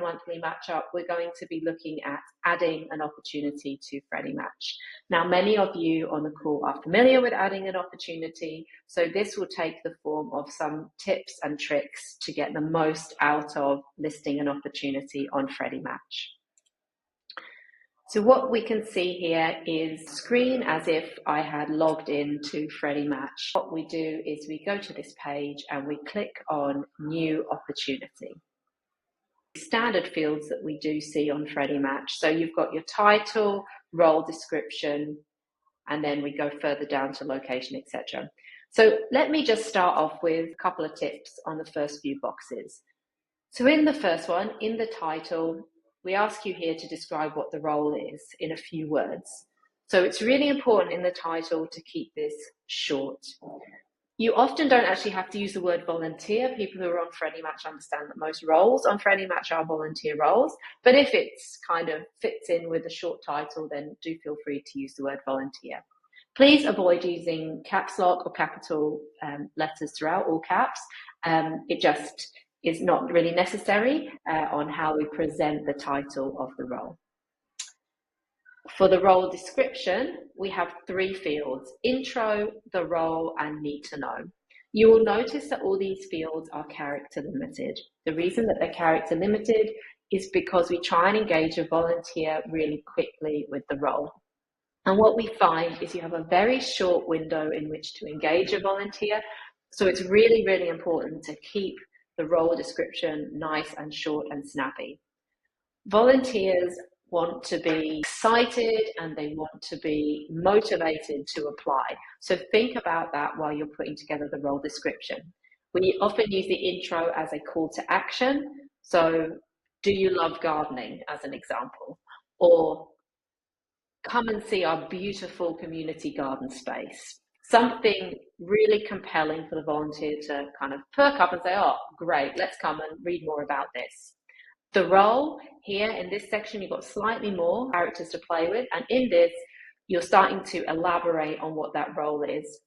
monthly match up, we're going to be looking at adding an opportunity to FreddyMatch. Now, many of you on the call are familiar with adding an opportunity, so this will take the form of some tips and tricks to get the most out of listing an opportunity on FreddyMatch. So what we can see here is screen as if I had logged in to FreddyMatch. What we do is we go to this page and we click on New Opportunity. Standard fields that we do see on FreddyMatch. So you've got your title, role description, and then we go further down to location, etc. So let me just start off with a couple of tips on the first few boxes. So in the first one, in the title, we ask you here to describe what the role is in a few words. So it's really important in the title to keep this short. You often don't actually have to use the word volunteer. People who are on FreddyMatch understand that most roles on FreddyMatch are volunteer roles. But if it's kind of fits in with a short title, then do feel free to use the word volunteer. Please avoid using caps lock or capital letters throughout, all caps. It just is not really necessary on how we present the title of the role. For the role description, we have 3 fields: intro, the role, and need to know. You will notice that all these fields are character limited. The reason that they're character limited is because we try and engage a volunteer really quickly with the role. And what we find is you have a very short window in which to engage a volunteer. So it's really, really important to keep the role description nice and short and snappy. Volunteers want to be excited and they want to be motivated to apply. So think about that while you're putting together the role description. We often use the intro as a call to action. So, do you love gardening, as an example? Or come and see our beautiful community garden space. Something really compelling for the volunteer to kind of perk up and say, oh, great, let's come and read more about this. The role here in this section, you've got slightly more characters to play with. And in this, you're starting to elaborate on what that role is.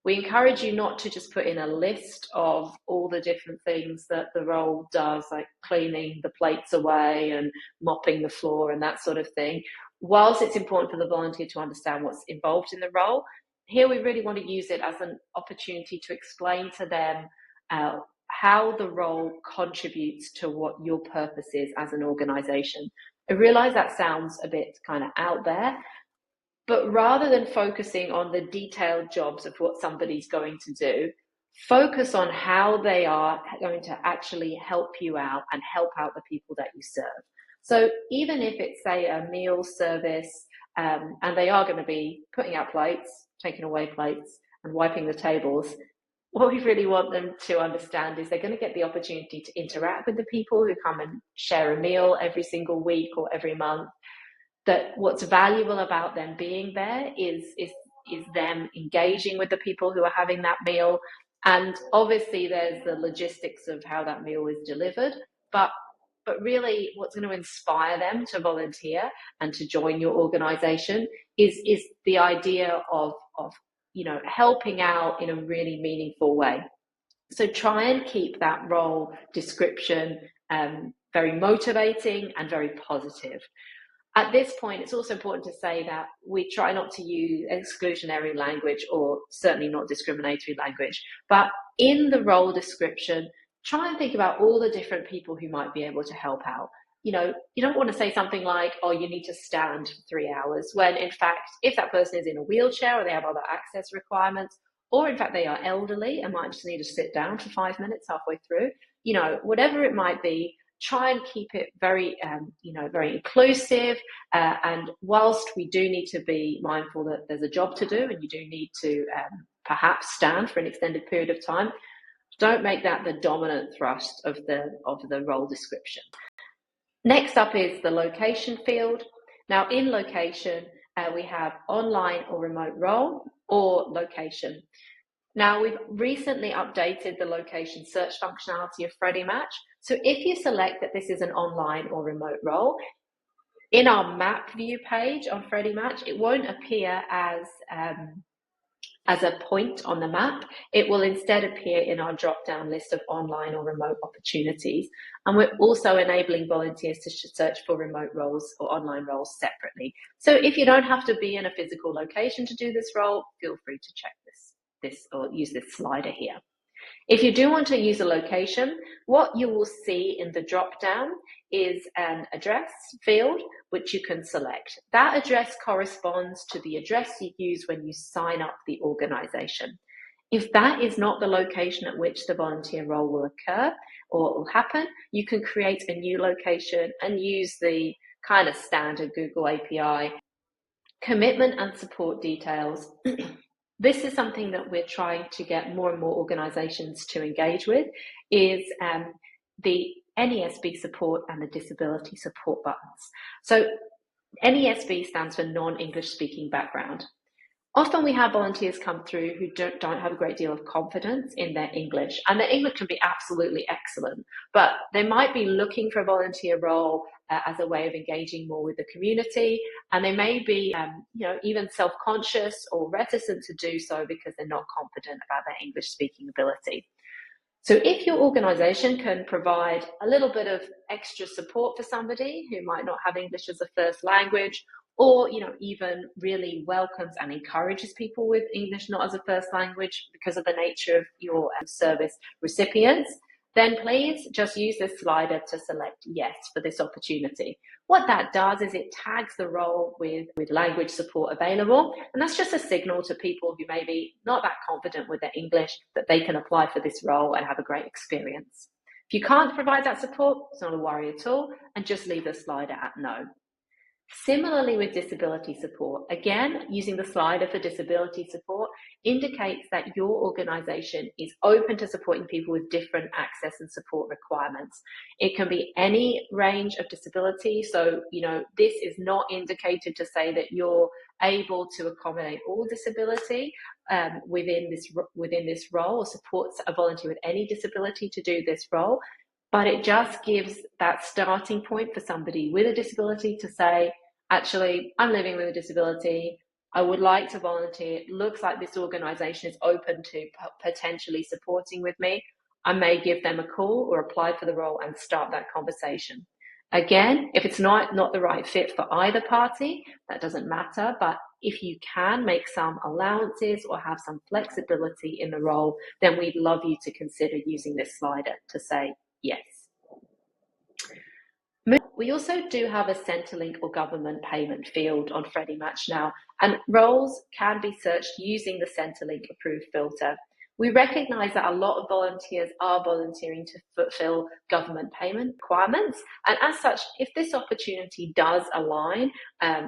We encourage you not to just put in a list of all the different things that the role does, like cleaning the plates away and mopping the floor and that sort of thing. Whilst it's important for the volunteer to understand what's involved in the role, here we really want to use it as an opportunity to explain to them how the role contributes to what your purpose is as an organization. I realize that sounds a bit kind of out there, but rather than focusing on the detailed jobs of what somebody's going to do, focus on how they are going to actually help you out and help out the people that you serve. So even if it's, say, a meal service, and they are going to be putting out plates, taking away plates, and wiping the tables, what we really want them to understand is they're going to get the opportunity to interact with the people who come and share a meal every single week or every month. That what's valuable about them being there is them engaging with the people who are having that meal. And obviously there's the logistics of how that meal is delivered, but really what's going to inspire them to volunteer and to join your organization is the idea of helping out in a really meaningful way. So try and keep that role description very motivating and very positive. At this point, it's also important to say that we try not to use exclusionary language or certainly not discriminatory language, but in the role description, try and think about all the different people who might be able to help out. You don't want to say something like, oh, you need to stand for 3 hours, when in fact, if that person is in a wheelchair or they have other access requirements, or in fact they are elderly and might just need to sit down for 5 minutes halfway through, whatever it might be, try and keep it very, very inclusive. And whilst we do need to be mindful that there's a job to do and you do need to perhaps stand for an extended period of time, don't make that the dominant thrust of the role description. Next up is the location field. Now in location, we have online or remote role or location. Now we've recently updated the location search functionality of FreddyMatch. So if you select that this is an online or remote role, in our map view page on FreddyMatch, it won't appear as as a point on the map. It will instead appear in our drop-down list of online or remote opportunities. And we're also enabling volunteers to search for remote roles or online roles separately. So if you don't have to be in a physical location to do this role, feel free to check this or use this slider here. If you do want to use a location, what you will see in the drop-down is an address field, which you can select. That address corresponds to the address you use when you sign up the organization. If that is not the location at which the volunteer role will occur or will happen, you can create a new location and use the kind of standard Google API commitment and support details. This is something that we're trying to get more and more organizations to engage with, is the NESB support and the disability support buttons. So NESB stands for non-English speaking background. Often we have volunteers come through who don't have a great deal of confidence in their English, and their English can be absolutely excellent, but they might be looking for a volunteer role as a way of engaging more with the community, and they may be even self-conscious or reticent to do so because they're not confident about their English speaking ability. So if your organization can provide a little bit of extra support for somebody who might not have English as a first language, or even really welcomes and encourages people with English not as a first language because of the nature of your service recipients, then please just use this slider to select yes for this opportunity. What that does is it tags the role with language support available, and that's just a signal to people who may be not that confident with their English that they can apply for this role and have a great experience. If you can't provide that support, it's not a worry at all, and just leave the slider at no. Similarly with disability support, again, using the slider for disability support indicates that your organization is open to supporting people with different access and support requirements. It can be any range of disability. So, this is not indicated to say that you're able to accommodate all disability within this role, or supports a volunteer with any disability to do this role. But it just gives that starting point for somebody with a disability to say, actually, I'm living with a disability. I would like to volunteer. It looks like this organization is open to potentially supporting with me. I may give them a call or apply for the role and start that conversation. Again, if it's not the right fit for either party, that doesn't matter. But if you can make some allowances or have some flexibility in the role, then we'd love you to consider using this slider to say yes. We also do have a Centrelink or government payment field on FreddyMatch now, and roles can be searched using the Centrelink approved filter. We recognise that a lot of volunteers are volunteering to fulfil government payment requirements, and as such, if this opportunity does align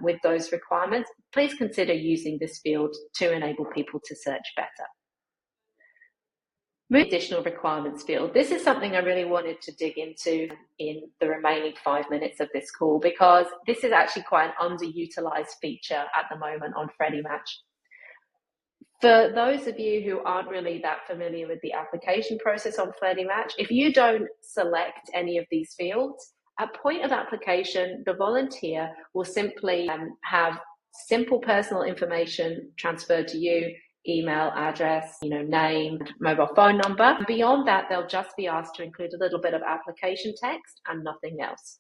with those requirements, please consider using this field to enable people to search better. Additional requirements field. This is something I really wanted to dig into in the remaining 5 minutes of this call, because this is actually quite an underutilized feature at the moment on FreddyMatch. For those of you who aren't really that familiar with the application process on FreddyMatch, if you don't select any of these fields, at point of application, the volunteer will simply have simple personal information transferred to you, email address, name, mobile phone number. Beyond that, they'll just be asked to include a little bit of application text and nothing else.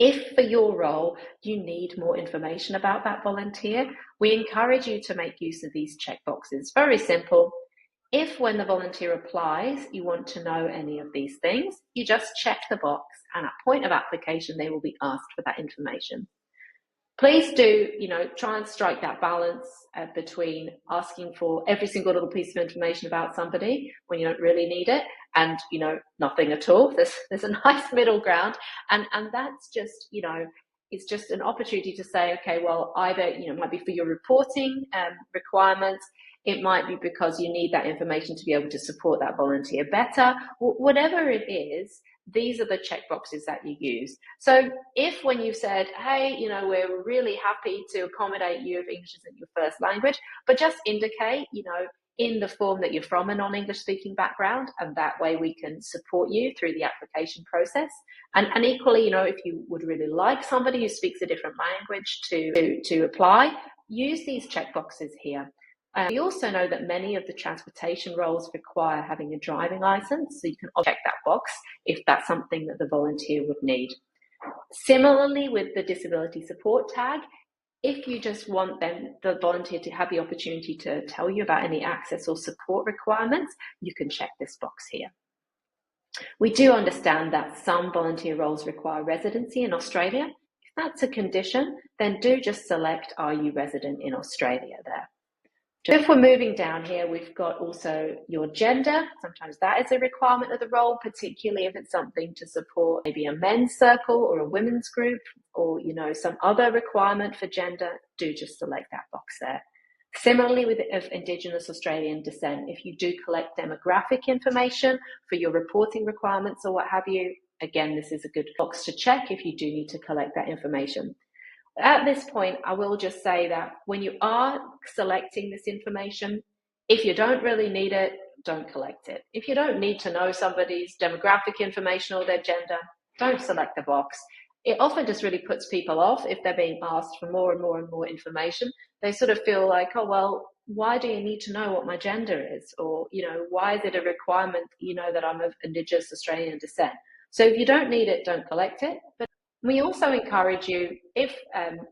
If for your role you need more information about that volunteer, we encourage you to make use of these checkboxes. Very simple. If when the volunteer applies, you want to know any of these things, you just check the box, and at point of application, they will be asked for that information. Please do, try and strike that balance between asking for every single little piece of information about somebody when you don't really need it, and, nothing at all. There's a nice middle ground, and that's just, it's just an opportunity to say, okay, well, either, it might be for your reporting requirements, it might be because you need that information to be able to support that volunteer better, whatever it is. These are the checkboxes that you use. So if when you've said, hey, we're really happy to accommodate you if English isn't your first language, but just indicate, in the form that you're from a non-English speaking background, and that way we can support you through the application process. And equally, if you would really like somebody who speaks a different language to apply, use these checkboxes here. We also know that many of the transportation roles require having a driving license, so you can check that box if that's something that the volunteer would need. Similarly, with the disability support tag, if you just want the volunteer to have the opportunity to tell you about any access or support requirements, you can check this box here. We do understand that some volunteer roles require residency in Australia. If that's a condition, then do just select "Are you resident in Australia" there. If we're moving down here, we've got also your gender. Sometimes that is a requirement of the role, particularly if it's something to support maybe a men's circle or a women's group, or some other requirement for gender. Do just select that box there. Similarly, with of Indigenous Australian descent, if you do collect demographic information for your reporting requirements or what have you, again, this is a good box to check if you do need to collect that information. At this point, I will just say that when you are selecting this information, if you don't really need it, don't collect it. If you don't need to know somebody's demographic information or their gender, don't select the box. It often just really puts people off if they're being asked for more and more and more information. They sort of feel like, oh, well, why do you need to know what my gender is? Or, why is it a requirement, that I'm of Indigenous Australian descent? So if you don't need it, don't collect it. But we also encourage you, if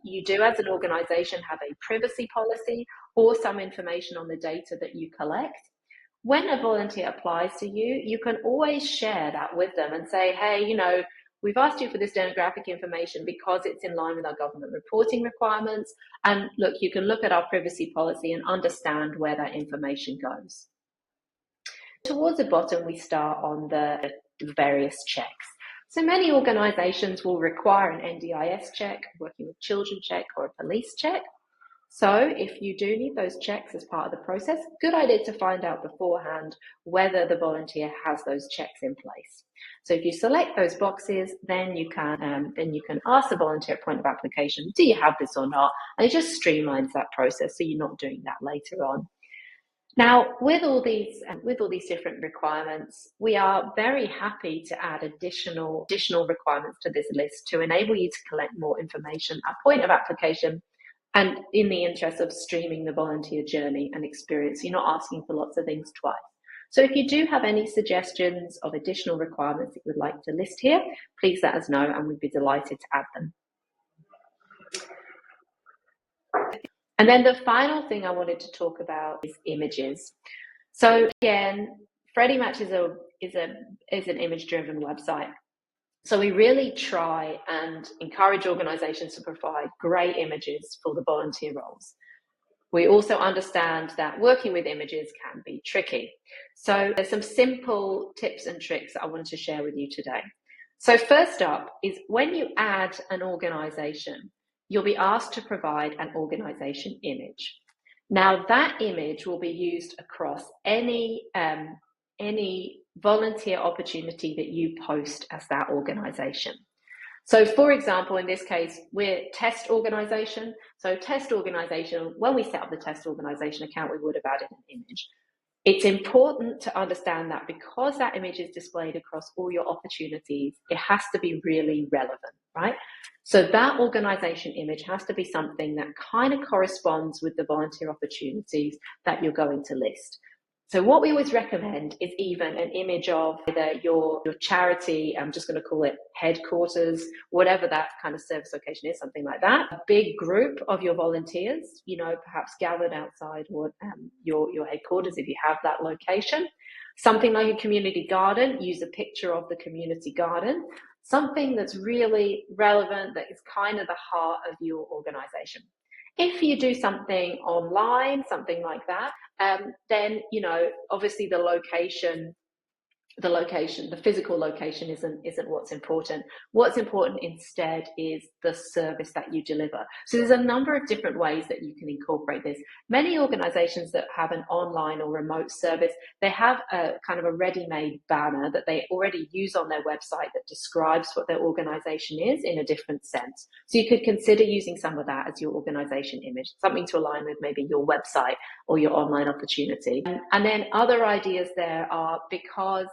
you do as an organisation have a privacy policy or some information on the data that you collect, when a volunteer applies to you, you can always share that with them and say, hey, we've asked you for this demographic information because it's in line with our government reporting requirements. And look, you can look at our privacy policy and understand where that information goes. Towards the bottom, we start on the various checks. So many organisations will require an NDIS check, working with children check, or a police check. So if you do need those checks as part of the process, good idea to find out beforehand whether the volunteer has those checks in place. So if you select those boxes, then you can ask the volunteer at point of application, do you have this or not? And it just streamlines that process so you're not doing that later on. Now, with all these different requirements, we are very happy to add additional requirements to this list to enable you to collect more information at point of application, and in the interest of streaming the volunteer journey and experience. You're not asking for lots of things twice. So if you do have any suggestions of additional requirements that you would like to list here, please let us know and we'd be delighted to add them. And then the final thing I wanted to talk about is images. So again, FreddyMatch is an image-driven website. So we really try and encourage organisations to provide great images for the volunteer roles. We also understand that working with images can be tricky. So there's some simple tips and tricks that I wanted to share with you today. So first up is when you add an organisation, you'll be asked to provide an organisation image. Now that image will be used across any volunteer opportunity that you post as that organisation. So for example, in this case, we're test organisation. So test organisation, when we set up the test organisation account, we would have added an image. It's important to understand that because that image is displayed across all your opportunities, it has to be really relevant, right? So that organisation image has to be something that kind of corresponds with the volunteer opportunities that you're going to list. So what we always recommend is even an image of either your charity, I'm just going to call it headquarters, whatever that kind of service location is, something like that. A big group of your volunteers, perhaps gathered outside your headquarters if you have that location. Something like a community garden, use a picture of the community garden. Something that's really relevant, that is kind of the heart of your organisation. If you do something online, something like that, then, obviously the physical location isn't what's important. What's important instead is the service that you deliver. So there's a number of different ways that you can incorporate this. Many organizations that have an online or remote service, they have a kind of a ready-made banner that they already use on their website that describes what their organization is in a different sense. So you could consider using some of that as your organization image, something to align with maybe your website or your online opportunity. And then other ideas there are, because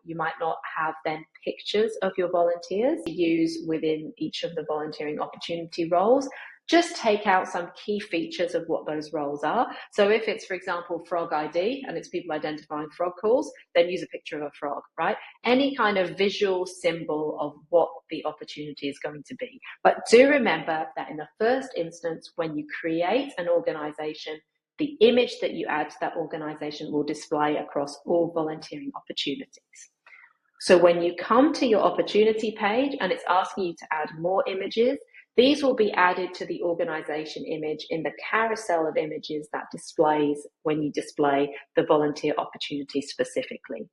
you might not have then pictures of your volunteers to use within each of the volunteering opportunity roles, just take out some key features of what those roles are. So if it's, for example, frog ID and it's people identifying frog calls, then use a picture of a frog, right? Any kind of visual symbol of what the opportunity is going to be. But do remember that in the first instance, when you create an organization, the image that you add to that organization will display across all volunteering opportunities. So when you come to your opportunity page and it's asking you to add more images, these will be added to the organization image in the carousel of images that displays when you display the volunteer opportunity specifically.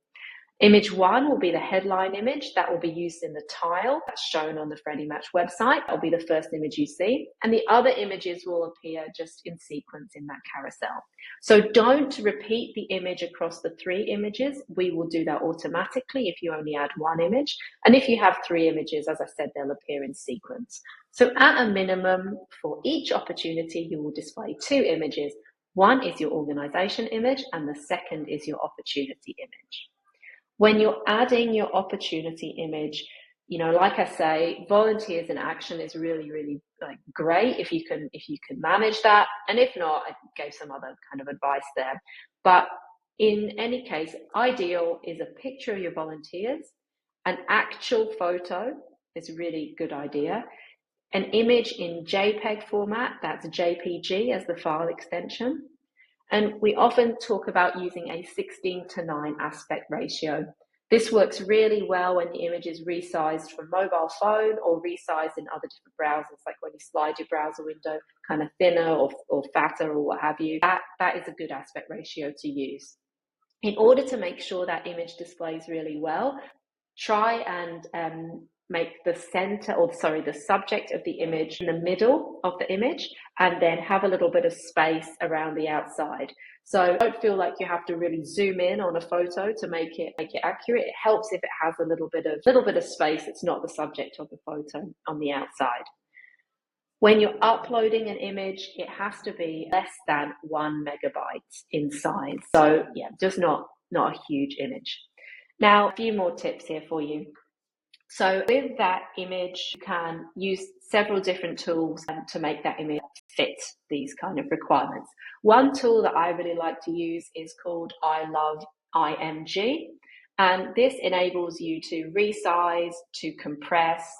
Image 1 will be the headline image that will be used in the tile that's shown on the FreddyMatch website. That'll be the first image you see. And the other images will appear just in sequence in that carousel. So don't repeat the image across the 3 images. We will do that automatically if you only add 1 image. And if you have 3 images, as I said, they'll appear in sequence. So at a minimum, for each opportunity, you will display 2 images. One is your organization image, and the second is your opportunity image. When you're adding your opportunity image, like I say, volunteers in action is really, really great if you can manage that. And if not, I gave some other kind of advice there. But in any case, ideal is a picture of your volunteers. An actual photo is a really good idea. An image in JPEG format, that's JPG as the file extension. And we often talk about using a 16:9 aspect ratio. This works really well when the image is resized from mobile phone or resized in other different browsers, like when you slide your browser window kind of thinner or fatter or what have you. That is a good aspect ratio to use. In order to make sure that image displays really well, try and make the subject of the image in the middle of the image, and then have a little bit of space around the outside. So don't feel like you have to really zoom in on a photo to make it accurate. It helps if it has a little bit of space. It's not the subject of the photo on the outside. When you're uploading an image, it has to be less than 1 megabyte in size. So yeah, just not a huge image. Now, a few more tips here for you. So with that image, you can use several different tools to make that image fit these kind of requirements. One tool that I really like to use is called I Love IMG. And this enables you to resize, to compress,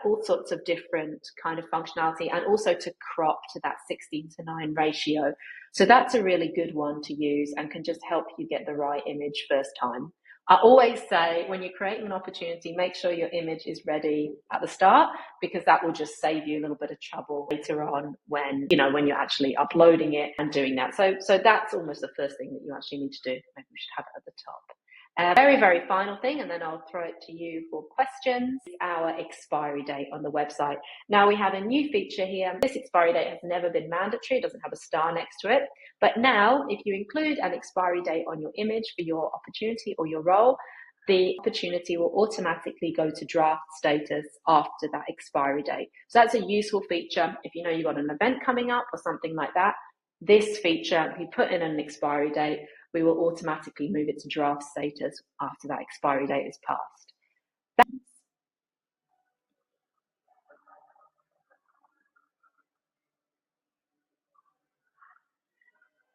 all sorts of different kind of functionality, and also to crop to that 16:9 ratio. So that's a really good one to use and can just help you get the right image first time. I always say when you're creating an opportunity, make sure your image is ready at the start, because that will just save you a little bit of trouble later on when you're actually uploading it and doing that. So that's almost the first thing that you actually need to do. Maybe we should have it at the top. Very, very final thing, and then I'll throw it to you for questions, is our expiry date on the website. Now we have a new feature here. This expiry date has never been mandatory. It doesn't have a star next to it. But now, if you include an expiry date on your image for your opportunity or your role, the opportunity will automatically go to draft status after that expiry date. So that's a useful feature. If you know you've got an event coming up or something like that, this feature, if you put in an expiry date, we will automatically move it to draft status after that expiry date is passed.